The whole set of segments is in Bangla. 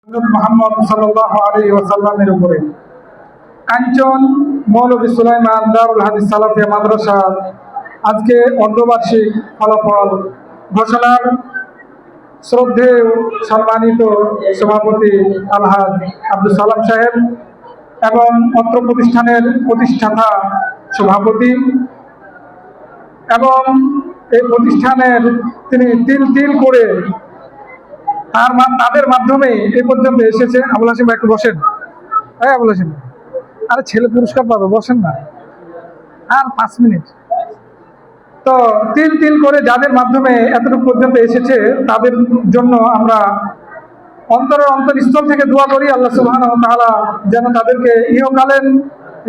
মুহাম্মদ সাল্লাল্লাহু আলাইহি ওয়াসাল্লামের উপরে কাঞ্চন মৌলভী সুলাইমান দারুল হাদিস সালাফিয়া মাদ্রাসা আজকে অর্ধবার্ষিক ফলাফল ঘোষণার শ্রদ্ধেয় সম্মানিত সভাপতি আলহাজ আব্দুল সালাম সাহেব এবং অত্র প্রতিষ্ঠানের প্রতিষ্ঠাতা সভাপতি এবং এই প্রতিষ্ঠানের তিনি তিল তিল করে তাদের মাধ্যমে এই পর্যন্ত এসেছে। আবুল হাসিম ভাই একটু বসেন। হ্যাঁ আবুল হাসিম, আরে ছেলে পুরস্কার পাবে, বসেন না আর 5 মিনিট। তো তিল তিল করে যাদের মাধ্যমে এতটুকু পর্যন্ত এসেছে তাদের জন্য আমরা অন্তরস্থল থেকে দোয়া করি আল্লাহ সুবহানাহু ওয়া তাআলা যেন তাদেরকে ইহকালের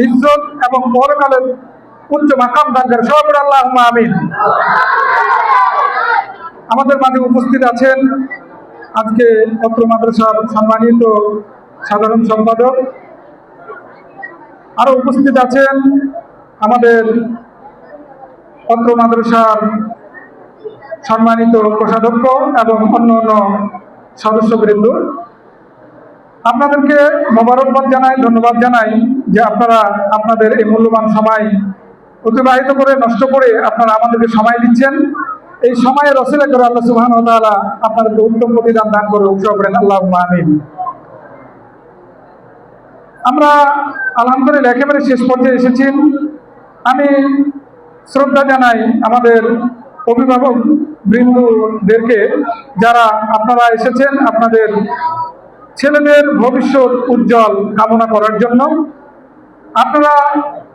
ইজ্জত এবং পরকালের উচ্চ মাকাম দান করেন। সবাই বলি আল্লাহুম্মা আমিন। আমাদের মাঝে উপস্থিত আছেন আজকে অত্র মাদ্রাসার সম্মানিত সাধারণ সম্পাদক, আরো উপস্থিত আছেন আমাদের অত্র মাদ্রাসার সম্মানিত কোষাধ্যক্ষ এবং অন্যান্য সদস্যবৃন্দ। আপনাদেরকে মোবারকবাদ জানাই, ধন্যবাদ জানাই যে আপনারা আপনাদের এই মূল্যবান সময় অতিবাহিত করে নষ্ট করে আপনারা আমাদেরকে সময় দিচ্ছেন। এই সময়ের ওসিলা করে আল্লাহ সুবহানাহু ওয়া তাআলা আপনাদেরকে উত্তম প্রতিদান দান করে উৎসব করেন, আল্লাহুম্মা আমিন। আমরা আলহামদুলিল্লাহ একেবারে শেষ পর্যায়ে এসেছি। আমি শ্রদ্ধা জানাই আমাদের অভিভাবক বৃন্দদেরকে, যারা আপনারা এসেছেন আপনাদের ছেলেদের ভবিষ্যৎ উজ্জ্বল কামনা করার জন্য। আপনারা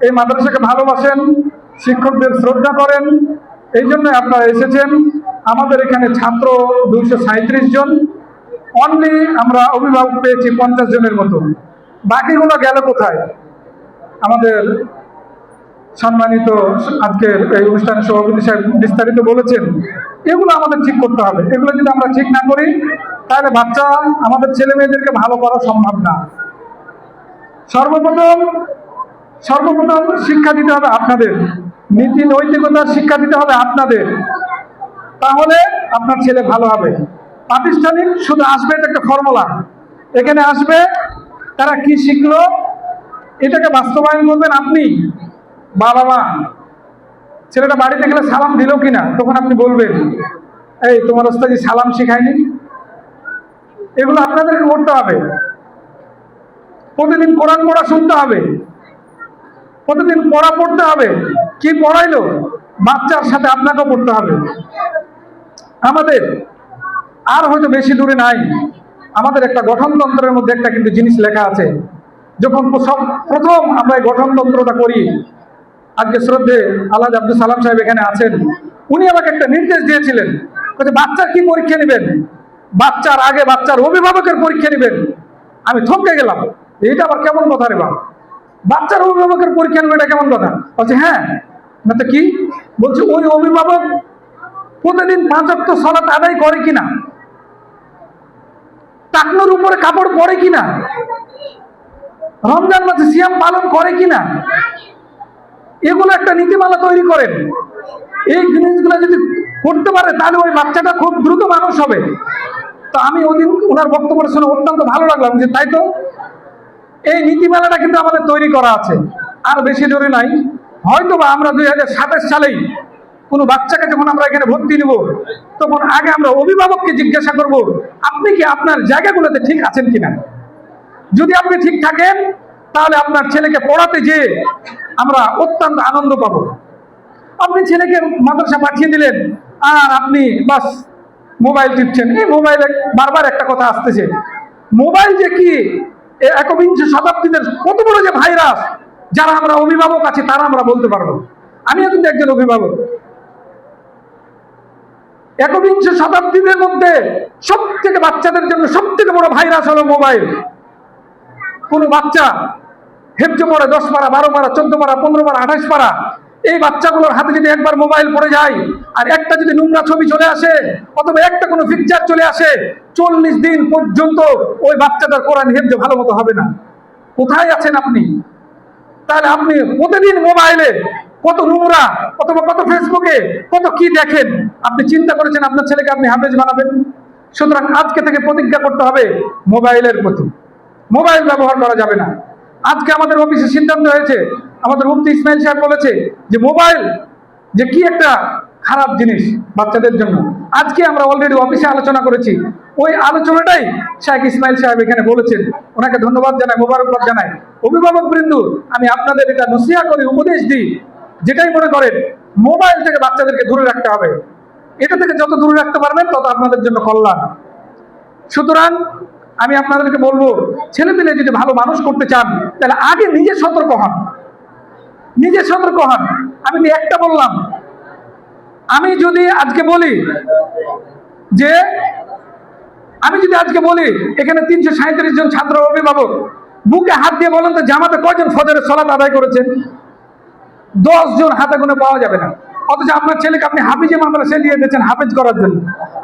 এই মাদ্রাসাকে ভালোবাসেন, শিক্ষকদের শ্রদ্ধা করেন, এই জন্য আপনারা এসেছেন। আমাদের এখানে ছাত্র 237 জন, অনলি আমরা অভিভাবক পেয়েছি 50 জনের মতো। বাকিগুলো গেল কোথায়? আমাদের সম্মানিত আজকের এই অনুষ্ঠানের সভাপতি সাহেব বিস্তারিত বলেছেন। এগুলো আমাদের ঠিক করতে হবে। এগুলো যদি আমরা ঠিক না করি তাহলে বাচ্চা আমাদের ছেলে মেয়েদেরকে ভালো করা সম্ভব না। সর্বপ্রথম শিক্ষা দিতে হবে আপনাদের, নীতি নৈতিকতার শিক্ষা দিতে হবে আপনাদের, তাহলে আপনার ছেলে ভালো হবে। প্রাতিষ্ঠানিক শুধু আসবে, এটা একটা ফর্মুলা, এখানে আসবে তারা কি শিখলো এটাকে বাস্তবায়ন করবেন আপনি। বাবা মা ছেলেটা বাড়িতে গেলে সালাম দিল কিনা তখন আপনি বলবেন, এই তোমার ওস্তাদি সালাম শিখায়নি। এগুলো আপনাদেরকে করতে হবে। প্রতিদিন কোরআন পড়া শুনতে হবে, প্রতিদিন পড়া পড়তে হবে। কি পড়াইলো বাচ্চার সাথে আপনাকেও পড়তে হবে। আমাদের আর হয়তো বেশি দূরে নাই, আমাদের একটা গঠনতন্ত্রের মধ্যে একটা কিন্তু জিনিস লেখা আছে। যখন প্রথম আমরা এই গঠনতন্ত্রটা করি, আজকে শ্রদ্ধে আলহাজ আব্দুল সালাম সাহেব এখানে আছেন, উনি আমাকে একটা নির্দেশ দিয়েছিলেন, বাচ্চার কি পরীক্ষা নেবেন, বাচ্চার আগে বাচ্চার অভিভাবকের পরীক্ষা নেবেন। আমি থমকে গেলাম, এইটা আবার কেমন কথা রে বাবা, বাচ্চার অভিভাবকের পরীক্ষা নেবে, এটা কেমন কথা? বলছে হ্যাঁ, না তো কি বলছে, ওই অভিভাবক প্রতিদিন 5 ওয়াক্ত সালাত আদায় করে কিনা, টাকনোর উপরে কাপড় পরে কিনা, রমজান মাসে সিয়াম পালন করে কিনা, এগুলো একটা নীতিমালা তৈরি করেন। এই জিনিসগুলো যদি করতে পারে তাহলে ওই বাচ্চাটা খুব দ্রুত মানুষ হবে। তো আমি ওদিন ওনার বক্তব্য শুনে অত্যন্ত ভালো লাগলাম যে তাই তো, এই নীতিমালাটা কিন্তু আমাদের তৈরি করা আছে। আর বেশি দূরে নাই, হয়তো বা আমরা 2027 সালেই কোনো বাচ্চাকে যখন আমরা এখানে ভর্তি নেব, তখন আগে আমরা অভিভাবককে জিজ্ঞাসা করব, আপনি কি আপনার জায়গাগুলোতে ঠিক আছেন কিনা। যদি আপনি ঠিক থাকেন তাহলে আপনার ছেলেকে পড়াতে যেয়ে আমরা অত্যন্ত আনন্দ পাবো। আপনি ছেলেকে মাদ্রাসা পাঠিয়ে দিলেন আর আপনি বাস মোবাইল টিপছেন। এই মোবাইলে বারবার একটা কথা আসতেছে, মোবাইল যে কি 21 শতাব্দীতে কত বড় যে ভাইরাস, যারা আমরা অভিভাবক আছি তারা আমরা বলতে পারবো। আমিও কিন্তু একজন অভিভাবক। 21 শতাব্দীর মধ্যে সব থেকে বাচ্চাদের জন্য সব থেকে বড় ভাইরাস হলো মোবাইল। কোনো বাচ্চা হেফজে পড়ে 10 পারা, 12 পারা, 14 পারা, 15 পারা, 28 পারা, এই বাচ্চাগুলোর হাতে যদি একবার মোবাইল পড়ে যায় আর একটা যদি নোংরা ছবি চলে আসে অথবা একটা কোনো পিকচার চলে আসে, 40 দিন পর্যন্ত ওই বাচ্চাটার কোরআন হেফজে ভালো মতো হবে না। কোথায় আছেন আপনি? তাহলে আপনি প্রতিদিন মোবাইলে কত নোংরা অথবা কত ফেসবুকে কত কি দেখেন, আপনি চিন্তা করেছেন আপনার ছেলেকে আপনি হাফেজ বানাবেন? সুতরাং আজকে থেকে প্রতিজ্ঞা করতে হবে মোবাইলের প্রতি, মোবাইল ব্যবহার করা যাবে না। আজকে আমাদের অফিসে সিদ্ধান্ত হয়েছে, আমাদের মুফতি ইসমাইল সাহেব বলেছে যে মোবাইল যে কি একটা খারাপ জিনিস বাচ্চাদের জন্য। আজকে আমরা অলরেডি অফিসে আলোচনা করেছি, ওই আলোচনাটাই শেখ ইসমাইল সাহেব এখানে বলেছেন। ওনাকে ধন্যবাদ জানাই, মোবারকবাদ জানাই। অভিভাবক বৃন্দ, আমি আপনাদের এটা নসিহা করি, উপদেশ দিই, যেটাই মনে করেন মোবাইল থেকে বাচ্চাদেরকে দূরে রাখতে হবে। এটা থেকে যত দূরে রাখতে পারবেন তত আপনাদের জন্য কল্যাণ। সুতরাং আমি আপনাদেরকে বলবো, ছেলেপেলে যদি ভালো মানুষ করতে চান তাহলে আগে নিজে সতর্ক হন, নিজে সতর্ক হন। আমি একটা বললাম, আমি যদি আজকে বলি যে এখানে 337 জন ছাত্র অভিভাবক, বুকে হাত দিয়ে বলেন তো জামাতে কয়জন ফজরের সালাত আদায় করেছেন? 10 জন হাতে গুনে পাওয়া যাবে না। অথচ আপনার ছেলেকে আপনি হাফিজে মাদ্রাসায় দিয়ে দিয়েছেন হাফিজ করার জন্য,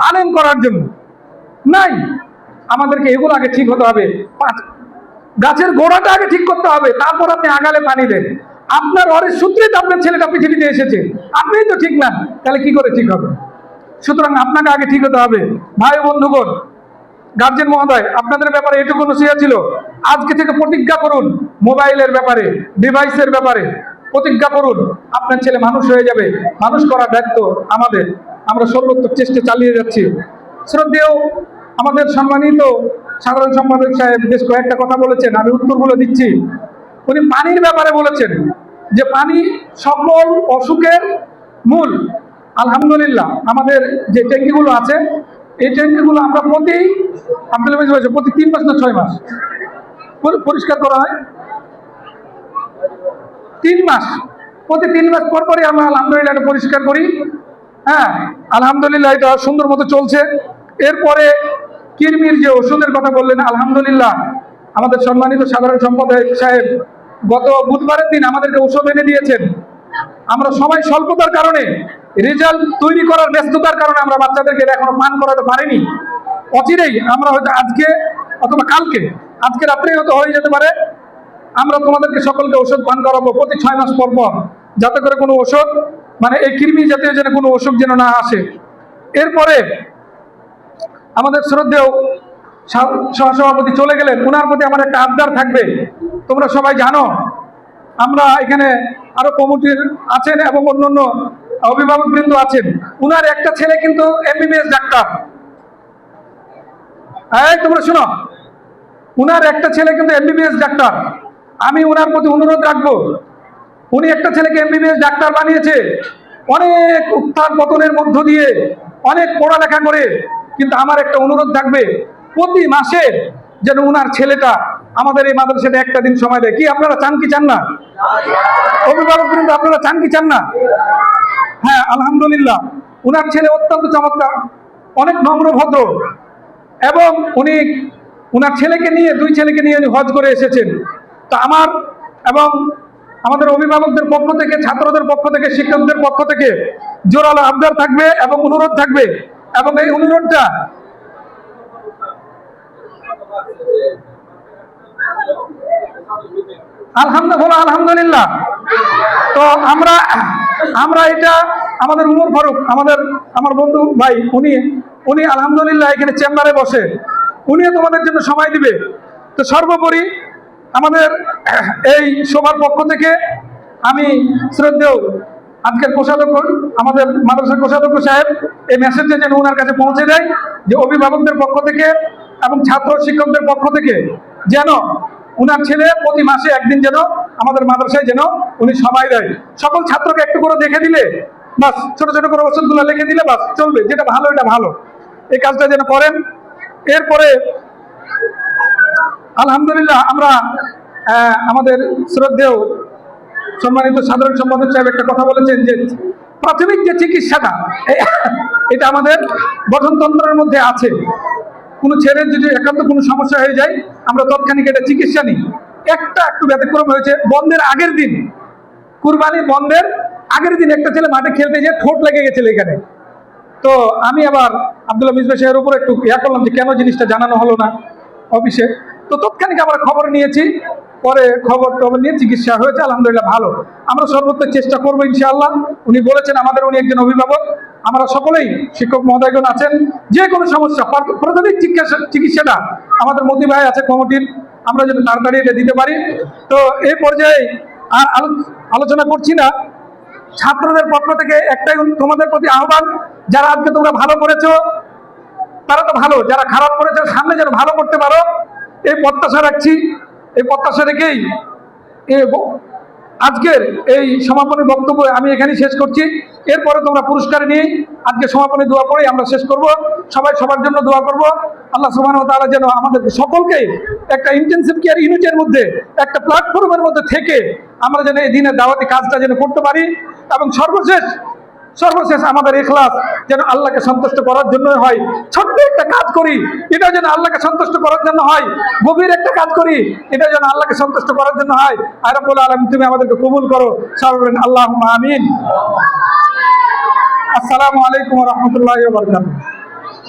আলেম করার জন্য। নাই, আমাদেরকে এগুলো আগে ঠিক হতে হবে। গাছের গোড়াটা আগে ঠিক করতে হবে, তারপর আপনি আগালে পানি দেন। আপনার অরের সূত্রেই তো আপনার ছেলেটা পৃথিবীতে এসেছে, আপনিই তো ঠিক না, তাহলে কি করে ঠিক হবে? সুতরাং আপনাকে আগে ঠিক হতে হবে। ভাই বন্ধুগণ, গার্জেন মহোদয়, আপনাদের ব্যাপারে এটুকু নসিহত ছিল। আজকে থেকে প্রতিজ্ঞা করুন মোবাইলের ব্যাপারে, ডিভাইসের ব্যাপারে প্রতিজ্ঞা করুন। আপনার ছেলে মানুষ হয়ে যাবে, মানুষ করার দায়িত্ব আমাদের। আমরা সর্বোত্তম চেষ্টা চালিয়ে যাচ্ছি। শ্রদ্ধেয় আমাদের সম্মানিত সাধারণ সম্পাদক সাহেব বেশ কয়েকটা কথা বলেছেন, আমি উত্তরগুলো দিচ্ছি। উনি পানির ব্যাপারে বলেছেন যে পানি সকল অসুখের মূল। আলহামদুলিল্লাহ, আমাদের যে ট্যাঙ্কিগুলো আছে, এই ট্যাঙ্কিগুলো আমরা প্রতি 3 মাস না 6 মাস পরিষ্কার করা হয়। 3 মাস, প্রতি 3 মাস পর পরই আমরা আলহামদুলিল্লাহ এটা পরিষ্কার করি। হ্যাঁ, আলহামদুলিল্লাহ এটা সুন্দর মতো চলছে। এরপরে কিরমির যে ওষুধের কথা বললেন, আলহামদুলিল্লাহ আমাদের সম্মানিত সাধারণ সম্পাদক সাহেব গত বুধবারের দিন আমাদেরকে ওষুধ এনে দিয়েছেন। আমরা সময় স্বল্পতার কারণে, রেজাল্ট তৈরি করার ব্যস্ততার কারণে আমরা বাচ্চাদেরকে এখনো পান করাতে পারিনি। অচিরেই আমরা হয়তো আজকে অথবা কালকে, আজকে রাত্রেই হয়তো হয়ে যেতে পারে, আমরা তোমাদেরকে সকলকে ওষুধ পান করাবো প্রতি 6 মাস পর পর, যাতে করে কোনো ওষুধ মানে এই কৃমি জাতীয় যেন কোনো অসুখ যেন না আসে। এরপরে আমাদের শ্রদ্ধেয় সহসভাপতি চলে গেলেন, ওনার প্রতি আমার একটা আবদার থাকবে। তোমরা সবাই জানো আমরা এখানে আরো কমিটির আছেন এবং অন্যান্য অভিভাবকবৃন্দ আছেন। উনার একটা ছেলে কিন্তু এমবিবিএস ডাক্তার। এই তোমরা শোনো, উনার একটা ছেলে কিন্তু এমবিবিএস ডাক্তার। আমি উনার প্রতি অনুরোধ রাখবো, উনি একটা ছেলেকে এমবিবিএস ডাক্তার বানিয়েছে, অনেক উত্থান পতনের মধ্য দিয়ে, অনেক পড়ালেখা করে। কিন্তু আমার একটা অনুরোধ থাকবে, প্রতি মাসে যেন উনার ছেলেটা আমাদের এই মাদ্রাসাতে একটা দিন সময় দেয়। কি আপনারা চান কি চান না? অভিভাবক কিন্তু আপনারা চান কি চান না? হ্যাঁ, আলহামদুলিল্লাহ উনার ছেলে অত্যন্ত চমৎকার, অনেক নম্র ভদ্র, এবং উনি উনার ছেলেকে নিয়ে, 2 ছেলেকে নিয়ে উনি হজ করে এসেছেন। তা আমার এবং আমাদের অভিভাবকদের পক্ষ থেকে, ছাত্রদের পক্ষ থেকে, শিক্ষকদের পক্ষ থেকে জোরালো আবদার থাকবে এবং অনুরোধ থাকবে। এবং এই অনুরোধটা আলহামদুলিল্লাহ। তো আমরা এটা আমাদের উমর ফারুক, আমার বন্ধু ভাই, উনি আলহামদুলিল্লাহ এখানে চেম্বারে বসে, উনিও তোমাদের জন্য সময় দিবে। তো সর্বোপরি আমাদের এই সবার পক্ষ থেকে আমি শ্রদ্ধেয় আজকের কোষাধ্যক্ষ, আমাদের মাদ্রাসার কোষাধ্যক্ষ সাহেব এই মেসেজটা যেন ওনার কাছে পৌঁছে দেয় যে অভিভাবকদের পক্ষ থেকে এবং ছাত্র শিক্ষকদের পক্ষ থেকে যেন উনার ছেলে প্রতি মাসে একদিন যেন আমাদের মাদ্রাসায় যেন উনি সময় দেয়। সকল ছাত্রকে একটু করে দেখে দিলে বাস, ছোট ছোট করে ওষুধগুলো লিখে দিলে বাস চলবে, যেটা ভালো এটা ভালো, এই কাজটা যেন করেন। এরপরে আলহামদুলিল্লাহ আমরা আমাদের শ্রদ্ধেয় সম্মানিত সাধারণ সম্পাদক সাহেব একটা কথা বলেছেন যে প্রাথমিক যে চিকিৎসাটা এটা আমাদের গঠনতন্ত্রের মধ্যে আছে। কোনো ছেলের যদি একান্ত কোনো সমস্যা হয়ে যায় আমরা তৎক্ষণিক এটা চিকিৎসা নিই। একটু ব্যতিক্রম হয়েছে, বন্ধের আগের দিন, কুরবানি বন্ধের আগের দিন একটা ছেলে মাঠে খেলতে গিয়ে ঠোঁট লেগে গেছিল এখানে। তো আমি আবার আব্দুল্লাহ মিসবাহ সাহেবের উপর একটু করলাম যে কেন জিনিসটা জানানো হলো না অফিসে। তো তৎক্ষণিক আমরা খবর নিয়েছি, পরে খবর নিয়ে চিকিৎসা হয়েছে, আলহামদুলিল্লাহ ভালো। আমরা সর্বোচ্চ চেষ্টা করবো ইনশাআল্লাহ। উনি বলেছেন, উনি একজন অভিভাবক, আমরা সকলেই শিক্ষক মহোদয়গণ আছেন, যে কোনো সমস্যা প্রাথমিক চিকিৎসাটা আমাদের মতি ভাই আছে কমিটির, আমরা যদি তাড়াতাড়ি এটা দিতে পারি। তো এই পর্যায়ে আর আলোচনা করছি না। ছাত্রদের পক্ষ থেকে একটাই তোমাদের প্রতি আহ্বান, যারা আজকে তোমরা ভালো করেছো তারা তো ভালো, যারা খারাপ করেছো সামনে যেন ভালো করতে পারো এই প্রত্যাশা রাখছি। এই প্রত্যাশা রেখেই আজকের এই সমাপনী বক্তব্য আমি এখানেই শেষ করছি। এরপরে তোমরা পুরস্কার নিয়ে আজকে সমাপনী দোয়া করে আমরা শেষ করব। সবাই সবার জন্য দোয়া করব, আল্লাহ সুবহানাহু ওয়া তাআলা যেন আমাদের সকলকে একটা ইন্টেনসিভ কেয়ার ইউনিটের মধ্যে, একটা প্ল্যাটফর্মের মধ্যে থেকে আমরা যেন এই দিনের দাওয়াতি কাজটা যেন করতে পারি। এবং সর্বশেষ আমাদের ইখলাস যেন আল্লাহকে সন্তুষ্ট করার জন্য হয়। ছোট্ট একটা কাজ করি, এটা যেন আল্লাহকে সন্তুষ্ট করার জন্য হয়। গভীর একটা কাজ করি, এটা যেন আল্লাহকে সন্তুষ্ট করার জন্য হয়। আর রব্বুল আলামিন তুমি আমাদেরকে কবুল করো, সবাই বলেন আল্লাহুম্মা আমিন। আসসালামু আলাইকুম ওয়া রাহমাতুল্লাহি ওয়া বারাকাতুহু।